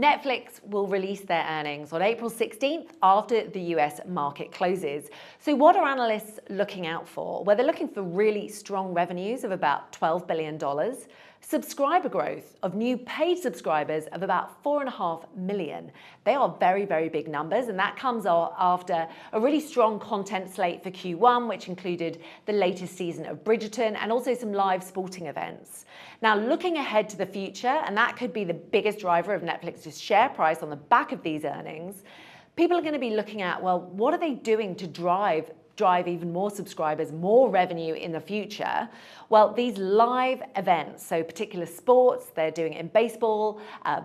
Netflix will release their earnings on April 16th after the US market closes. So what are analysts looking out for? Well, they're looking for really strong revenues of about $12 billion, subscriber growth of new paid subscribers of about 4.5 million. They are very, very big numbers, and that comes after a really strong content slate for Q1, which included the latest season of Bridgerton and also some live sporting events. Now, looking ahead to the future, and that could be the biggest driver of Netflix's share price on the back of these earnings, people are going to be looking at, well, what are they doing to drive even more subscribers, more revenue in the future? Well, these live events, so particular sports, they're doing it in baseball,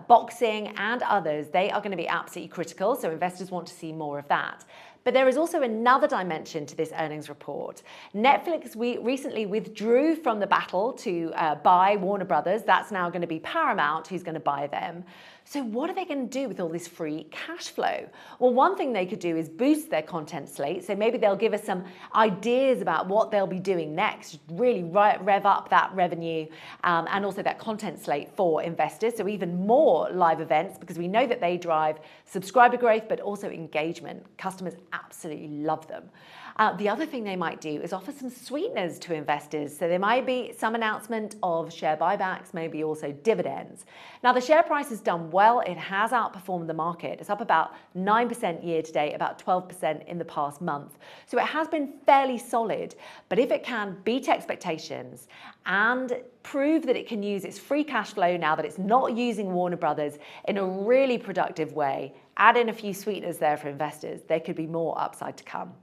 boxing, and others, they are going to be absolutely critical. So investors want to see more of that. But there is also another dimension to this earnings report. Netflix recently withdrew from the battle to buy Warner Brothers. That's now going to be Paramount who's going to buy them. So what are they going to do with all this free cash flow? Well, one thing they could do is boost their content slate. So maybe they'll give us some ideas about what they'll be doing next, really rev up that revenue and also that content slate for investors. So even more live events, because we know that they drive subscriber growth, but also engagement. Customers absolutely love them. The other thing they might do is offer some sweeteners to investors. So there might be some announcement of share buybacks, maybe also dividends. Now, the share price has done well. It has outperformed the market. It's up about 9% year to date, about 12% in the past month. So it has been fairly solid. But if it can beat expectations and prove that it can use its free cash flow now that it's not using Warner Brothers in a really productive way, add in a few sweeteners there for investors, there could be more upside to come.